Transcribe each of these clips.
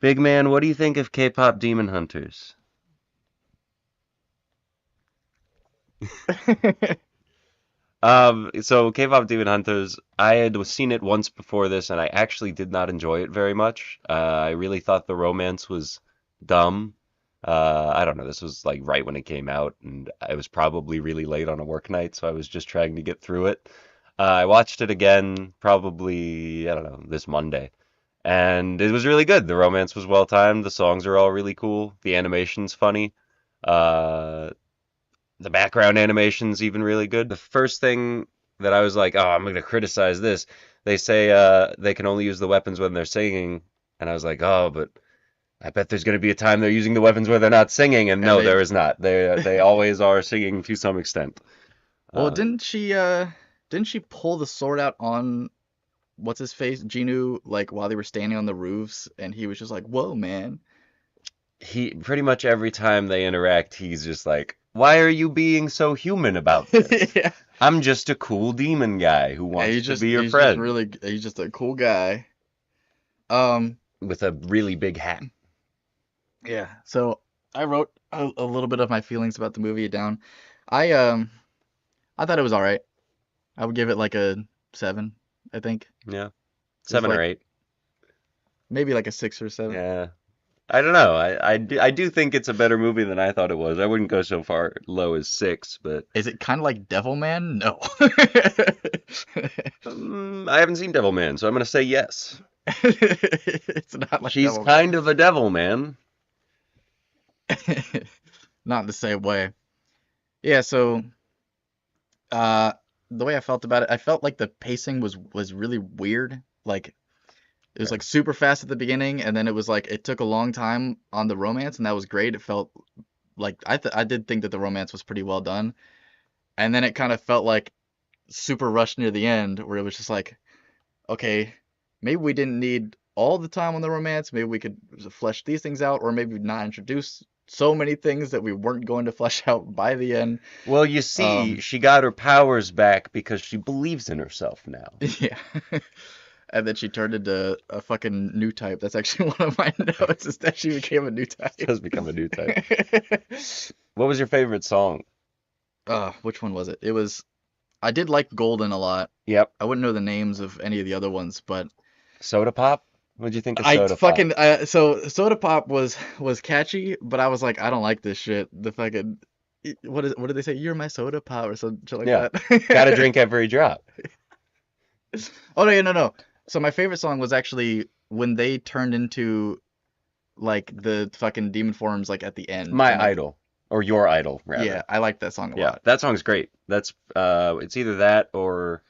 Big man, what do you think of K-pop Demon Hunters? So K-pop Demon Hunters, I had seen it once before this, and I actually did not enjoy it very much. I really thought the romance was dumb. I don't know, this was like right when it came out, and I was probably really late on a work night, so I was just trying to get through it. I watched it again probably, I don't know, this Monday, and it was really good. The romance was well timed, the songs are all really cool, the animation's funny. Uh, the background animation's even really good. The first thing that I was like, oh, I'm going to criticize this. They say they can only use the weapons when they're singing, and I was like, oh, but I bet there's going to be a time they're using the weapons where they're not singing, and And no, they there is not. They always are singing to some extent. well, Uh, didn't she pull the sword out on what's his face, Genu, like while they were standing on the roofs, and he was just like, "Whoa, man." he pretty much every time they interact, he's just like, why are you being so human about this? Yeah. I'm just a cool demon guy who And wants to be your friend he's just a cool guy. Um, with a really big hat. yeah. So I wrote a little bit of my feelings about the movie down. I um I thought it was all right. I would give it like a 7, I think. Yeah, It was seven or like eight. maybe like a 6 or 7. Yeah. I don't know. I do think it's a better movie than I thought it was. I wouldn't go so far low as six, but Is it kind of like Devilman? No. I haven't seen Devilman, so I'm gonna say yes. It's not like She's Devilman. kind of a devil man. Not in the same way. Yeah, so uh the way I felt about it, I felt like the pacing was really weird. Like it was Okay. like super fast at the beginning, and then it was like it took a long time on the romance, and that was great. It felt like I did think that the romance was pretty well done. And then it kind of felt like super rushed near the end, where it was just like, okay, maybe we didn't need all the time on the romance. Maybe we could flesh these things out, or maybe not introduce so many things that we weren't going to flesh out by the end. Well, you see, Um, she got her powers back because she believes in herself now. yeah. And then she turned into a fucking new type. That's actually one of my notes, is that she became a new She type. does become a new type. What was your favorite song? Which one was it? I did like Golden a lot. Yep. I wouldn't know the names of any of the other ones, but Soda Pop? What'd you think of I Soda Pop? fucking so Soda Pop was catchy, but I was like, I don't like this shit. The fucking what did they say? You're my soda pop or some shit like Yeah. Gotta that. drink every drop. Oh no, yeah, no, no. So my favorite song was actually when they turned into like the fucking demon forms like at the end and My like Idol. Or Your Idol, yeah, rather. I like that song a Yeah, lot. that song's great. That's it's either that or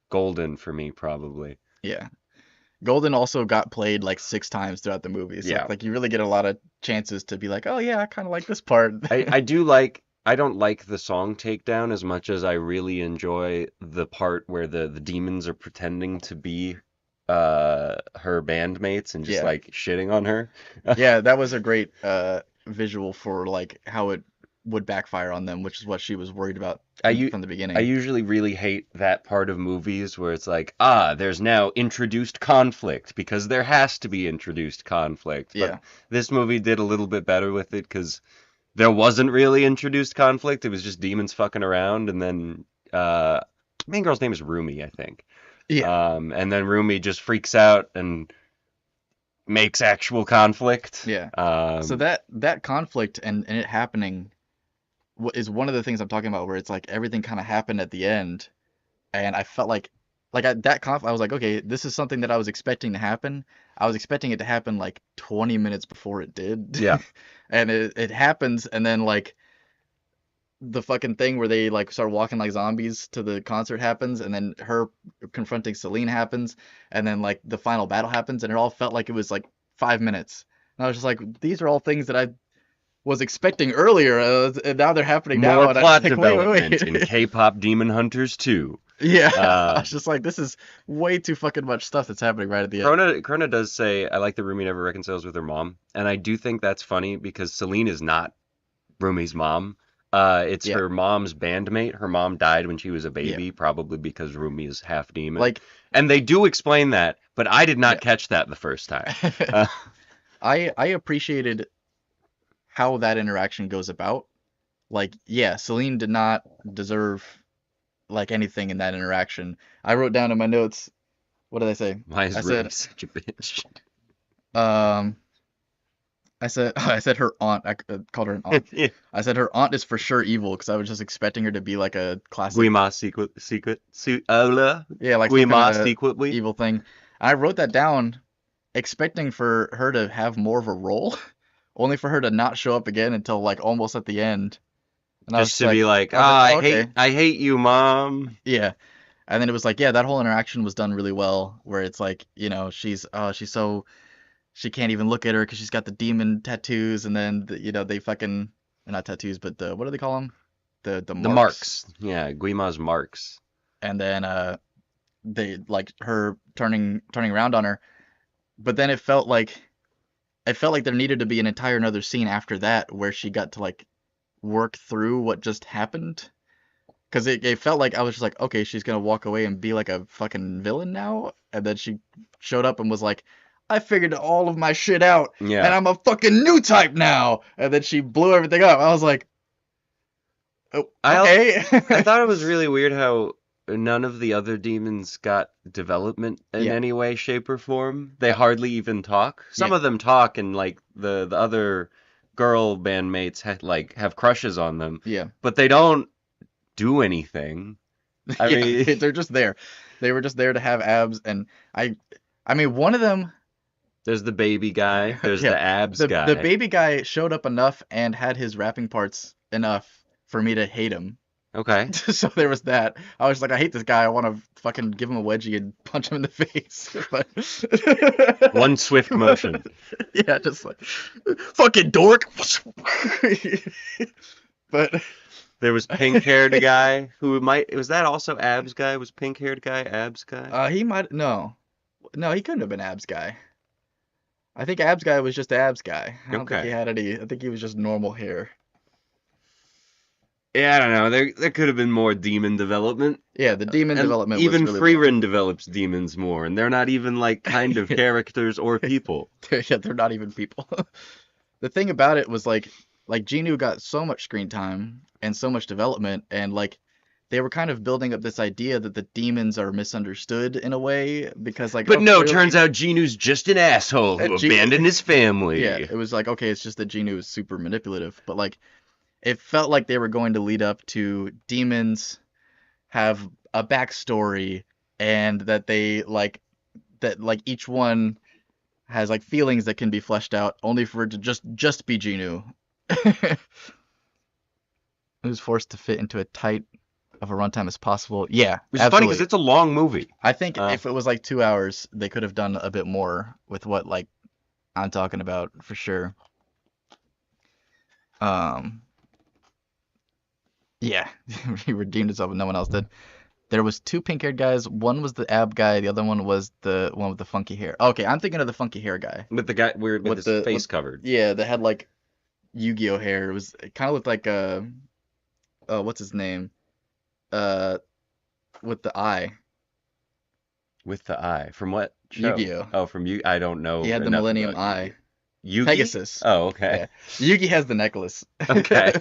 Golden for me, probably. Yeah. Golden also got played like 6 times throughout the movie, so Yeah. like you really get a lot of chances to be like, oh yeah, I kind of like this part. I do like I don't like the song Takedown as much as I really enjoy the part where the demons are pretending to be her bandmates and just Yeah. like shitting on her. Yeah, that was a great visual for like how it would backfire on them, which is what she was worried about I u from the I beginning. usually really hate that part of movies where it's like, there's now introduced conflict because there has to be introduced conflict. But Yeah. this movie did a little bit better with it because there wasn't really introduced conflict. It was just demons fucking around, and then main girl's name is Rumi, I think. Yeah. And then Rumi just freaks out and makes actual conflict. Yeah. So that conflict and it happening is one of the things I'm talking about, where it's like everything kind of happened at the end, and I felt like at that I was like, okay, this is something that I was expecting to happen. I was expecting it to happen like 20 minutes before it did. Yeah. And it happens, and then like the fucking thing where they like start walking like zombies to the concert happens, and then her confronting Celine happens, and then like the final battle happens, and it all felt like it was like 5 minutes. And I was just like, these are all things that I was expecting earlier, and now they're happening More now, and I'm plot like, wait, development wait, in wait. K-pop Demon Hunters 2. Yeah, I Uh, was just like, this is way too fucking much stuff that's happening right at the end. Krona does say, I like that Rumi never reconciles with her mom. And I do think that's funny because Celine is not Rumi's mom. It's Yeah, her mom's bandmate. Her mom died when she was a yeah, baby, probably because Rumi is half demon. like And they do explain that, but I did not yeah. catch that the first time. Uh, I appreciated how that interaction goes about. Like, yeah, Celine did not deserve like anything in that interaction. I wrote down in my notes, what did I say? Why I is Ruby said, such a bitch? um, I said her aunt. Called her an aunt. Yeah. I said her aunt is for sure evil because I was just expecting her to be like a classic, Guima yeah, like some kind Guima of secretly. evil thing. I wrote that down, expecting for her to have more of a role, only for her to not show up again until like almost at the end. And Just to be like, I was like, ah, oh, okay, I hate you, mom. yeah. And then it was like, yeah, that whole interaction was done really well, where it's like, she's so she can't even look at her because she's got the demon tattoos, and then they fucking not tattoos, but the what do they call them? The The marks. marks. Yeah, Guima's marks. And then they like her turning around on her, but then it felt like there needed to be an entire another scene after that where she got to like work through what just happened. Because it felt like I was just like, okay, she's gonna walk away and be like a fucking villain now. And then she showed up and was like, I figured all of my shit out and Yeah. I'm a fucking new type now. And then she blew everything up. I was like, oh, I also, okay. I thought it was really weird how none of the other demons got development in Yeah, any way, shape, or form. They hardly even talk. yeah, Some of them talk, and like the other girl bandmates have crushes on them, yeah, but they don't do anything. I yeah. mean, They're just there. They were just there to have abs. And I, I mean, one of them, there's the baby guy, there's yeah, the abs the guy. baby guy showed up enough and had his rapping parts enough for me to hate him. Okay. So there was that. I was like, I hate this guy. I want to fucking give him a wedgie and punch him in the face. But One swift motion. yeah, just like fucking dork. But There was pink-haired guy who might was that also abs guy? Was pink-haired guy abs guy? he might no, he couldn't have been abs guy. I think abs guy was just abs guy. I don't think he Okay. had any. I think he was just normal hair. Yeah, I don't know. There could have been more demon development. Yeah, the demon And development was even really well. Freerin develops demons more, and they're not even like kind of characters or people. Yeah, they're not even people. The thing about it was like Genu got so much screen time and so much development, and like they were kind of building up this idea that the demons are misunderstood in a way because like, But oh, no, clearly turns out Genu's just an asshole who Genu, abandoned his yeah, family. it was like, okay, it's just that Genu is super manipulative, but like it felt like they were going to lead up to demons have a backstory, and that each one has like feelings that can be fleshed out, only for it to just be Genu. Who's forced to fit into a tight of a runtime as possible. Yeah, Which is funny because absolutely. it's a long movie. I think Uh, if it was like 2 hours, they could have done a bit more with what like I'm talking about for sure. Um, yeah, he redeemed himself, and no one else did. There was two pink-haired guys. One was the ab guy. The other one was the one with the funky hair. Okay, I'm thinking of the funky hair guy with the guy weird with with his the face covered. yeah, that had like Yu-Gi-Oh hair. It kind of looked like what's his name? Uh, with the eye. With the eye. From what show? Yu-Gi-Oh. Oh, from you. I don't He know had the enough Millennium about Yu-Gi-Oh. Eye. Yugi? Pegasus. Oh, okay. Yeah. Yugi has the necklace. Okay.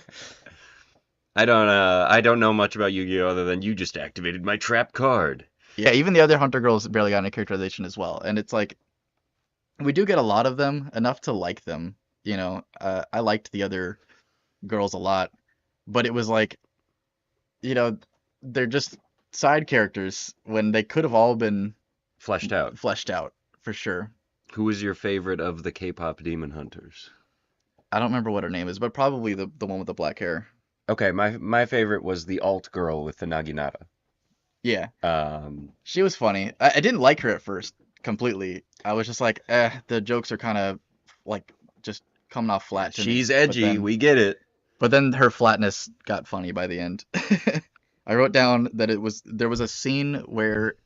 I don't know much about Yu-Gi-Oh other than you just activated my trap card. Yeah, even the other Hunter girls barely got any characterization as well. And it's like we do get a lot of them, enough to like them. I liked the other girls a lot, but it was like, you know, they're just side characters when they could have all been Fleshed out. fleshed out for sure. Who is your favorite of the K-pop demon hunters? I don't remember what her name is, but probably the one with the black hair. Okay, my favorite was the alt girl with the naginata. Yeah, Um, she was funny. I didn't like her at first completely. I was just like, the jokes are kind of like just coming off flat to me. she's edgy, we get it. But then her flatness got funny by the end. I wrote down that there was a scene where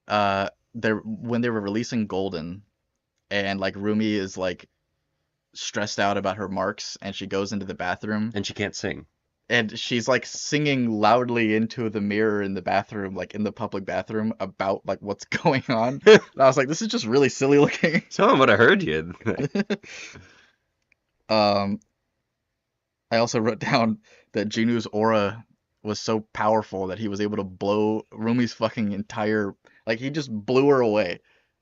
when they were releasing Golden, and like Rumi is like stressed out about her marks, and she goes into the bathroom. And she can't sing. and she's like singing loudly into the mirror in the bathroom, like in the public bathroom, about like what's going on. And I was like, this is just really silly looking. Someone would have heard you. Um, I also wrote down that Jinu's aura was so powerful that he was able to blow Rumi's fucking entire, like he just blew her away.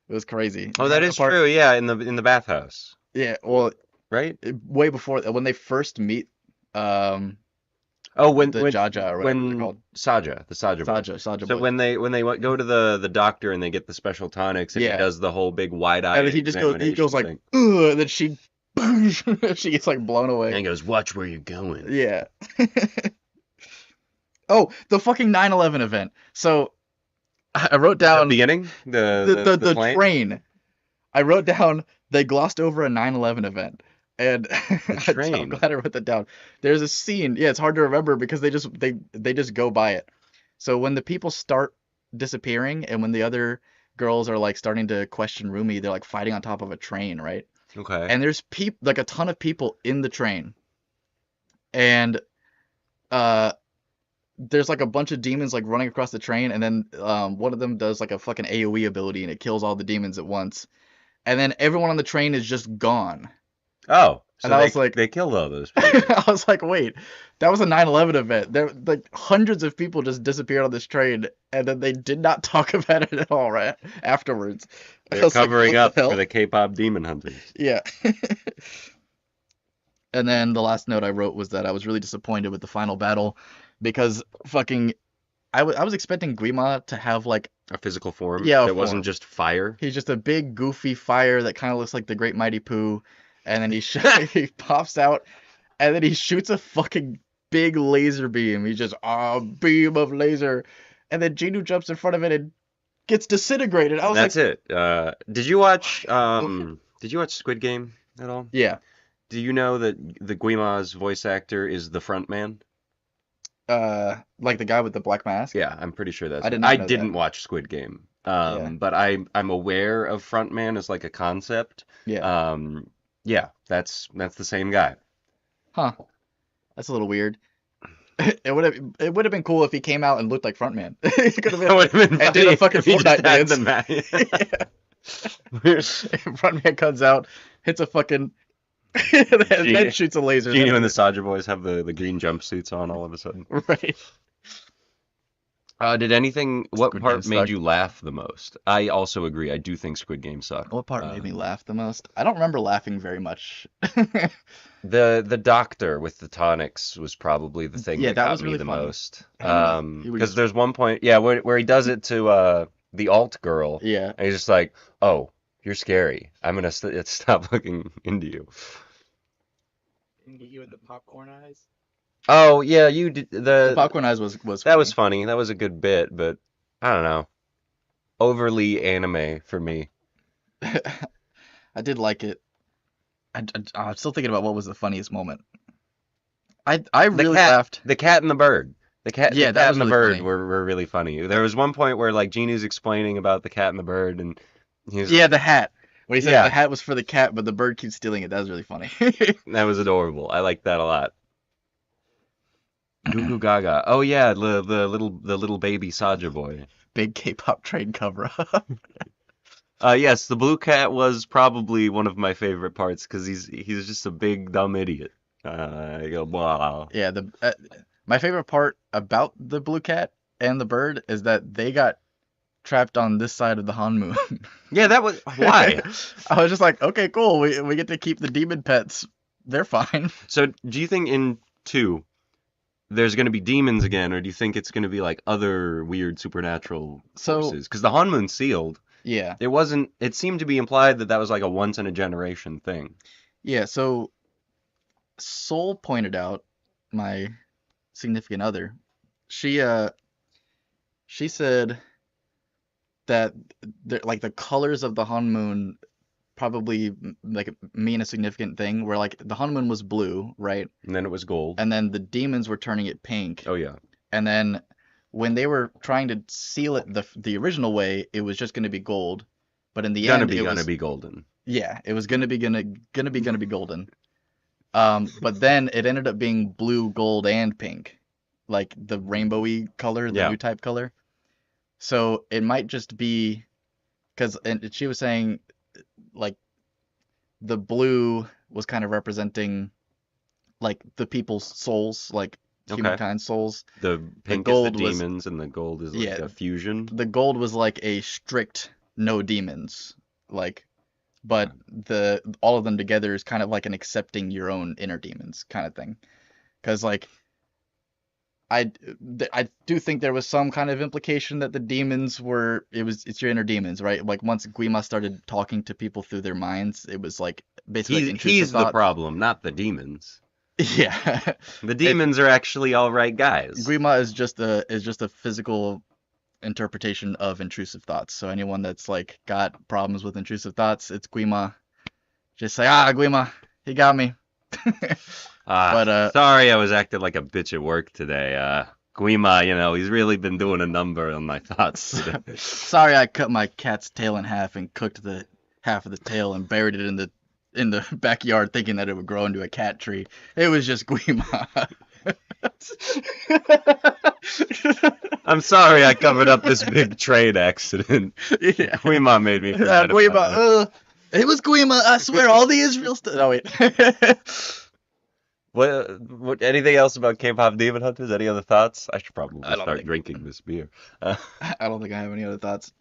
It was crazy. Oh, that is true. Yeah, in the bathhouse, Yeah, well, right? way before when they first meet, um, Oh, the Jaja or whatever they're when called. the Saja boys. Saja So boys. when they go to the doctor and they get the special tonics and he Yeah, does the whole big wide eye and then he goes examination like, thing, ugh, and then she, she gets like blown and away. he goes, "Watch where you're going." Yeah. Oh, the fucking 9/11 event. So I wrote The down beginning, the the plane, train. I wrote down they glossed over a 9/11 event. And the I'm train. glad I wrote that down. There's a scene. Yeah, it's hard to remember because they just go by it. So when the people start disappearing and when the other girls are like starting to question Rumi, they're like fighting on top of a train, right? Okay. And there's like a ton of people in the train. And uh there's like a bunch of demons like running across the train, and then one of them does like a fucking AoE ability and it kills all the demons at once. And then everyone on the train is just gone. Oh, And so I was like, they killed all those people. I was like, wait, that was a 9/11 event. There, like hundreds of people just disappeared on this train, and then they did not talk about it at all, right? Afterwards, I They're was like, covering what the up hell? for the K-pop demon hunters. Yeah. And then the last note I wrote was that I was really disappointed with the final battle because fucking I was expecting Guima to have like, A physical form yeah, a that wasn't form. just fire. He's just a big goofy fire that kind of looks like the Great Mighty Pooh, and then he pops out, and then he shoots a fucking big laser beam. He just beam of laser, and then Genu jumps in front of it and gets disintegrated. I was like, That's it. Did you watch Squid Game at all? yeah, Do you know that the Guima's voice actor is the front man? like the guy with the black mask. Yeah, I'm pretty sure that's I it. did I not know that. didn't watch Squid Game. Yeah, But I'm aware of frontman as like a concept. yeah, Yeah, that's the same guy. huh? That's a little weird. It would have been cool if he came out and looked like Frontman. He could have That would have been and did funny a fucking if he just Fortnite had dance. the ma- Frontman comes out, hits a fucking, and then shoots a laser. Gino and the That's Saja boys have the green jumpsuits on all of a sudden. it. Right. What Squid Game part made sucked. you laugh the most? I also agree. I do think Squid Game sucked. What part made me laugh the most? I don't remember laughing very much. The doctor with the tonics was probably the thing Yeah, that that got was me really the funny. most. He would Because just, there's one point, yeah, where he does it to the alt girl, yeah. and he's just like, "Oh, you're scary. I'm gonna stop looking into you." Didn't get you with the popcorn eyes. Oh yeah, you did The popcorn eyes was that was funny. funny. That was a good bit, but I don't know, overly anime for me. I did like it. I'm still thinking about what was the funniest moment. I really laughed. The cat and the bird. Yeah, The that cat was and the really bird funny. were really funny. There was one point where like Genie's explaining about the cat and the bird, and he's Yeah, the hat. When he said yeah, the hat was for the cat, but the bird keeps stealing it. That was really funny. that was adorable. I liked that a lot. Goo Goo Gaga. Oh yeah, the little baby Saja boy. Big K-pop train cover up. Yes, the blue cat was probably one of my favorite parts because he's just a big dumb idiot. I go, wow. Yeah, my favorite part about the blue cat and the bird is that they got trapped on this side of the Han Moon. Yeah, that was why. I was just like, okay, cool. We get to keep the demon pets. They're fine. So, do you think in two there's going to be demons again, or do you think it's going to be like other weird supernatural So forces? Because the Han Moon's sealed. yeah, It wasn't. It seemed to be implied that that was like a once in a generation thing. yeah. So Soul pointed out, my significant other. She she said that like the colors of the Han Moon probably like mean a significant thing. Where like the Han Moon was blue, right? And then it was gold. And then the demons were turning it pink. Oh yeah. And then when they were trying to seal it the original way, it was just going to be gold. But in the end, it Gonna was be golden. yeah, it was gonna be golden. But then it ended up being blue, gold, and pink, like the rainbowy color, the Yeah. new type color. So it might just be because, and she was saying like the blue was kind of representing like the people's souls, like Okay. humankind's souls. The The pink is the gold was, demons, and the gold is like yeah, a fusion. the gold was like a strict no demons, like, but the all of them together is kind of like an accepting your own inner demons kind of thing. Because like I do think there was some kind of implication that the demons were it's your inner demons, right? Like once Guima started talking to people through their minds, it was like basically like intrusive He's the thoughts. problem, not the demons. Yeah. The It demons are actually all right guys. Guima is just a physical interpretation of intrusive thoughts. So anyone that's like got problems with intrusive thoughts, it's Guima. Just say, Guima, he got me. But Sorry I was acting like a bitch at work today. Guima, he's really been doing a number on my thoughts today. sorry I cut my cat's tail in half and cooked the half of the tail and buried it in the backyard thinking that it would grow into a cat tree. It was just Guima. I'm sorry I covered up this big trade accident. Yeah. Guima made me forget about it. Guima, it was Guima, I swear, all the Israel stuff. Oh, wait. What? Anything else about K-pop Demon Hunters? Any other thoughts? I should probably I don't start think. drinking this beer. I don't think I have any other thoughts.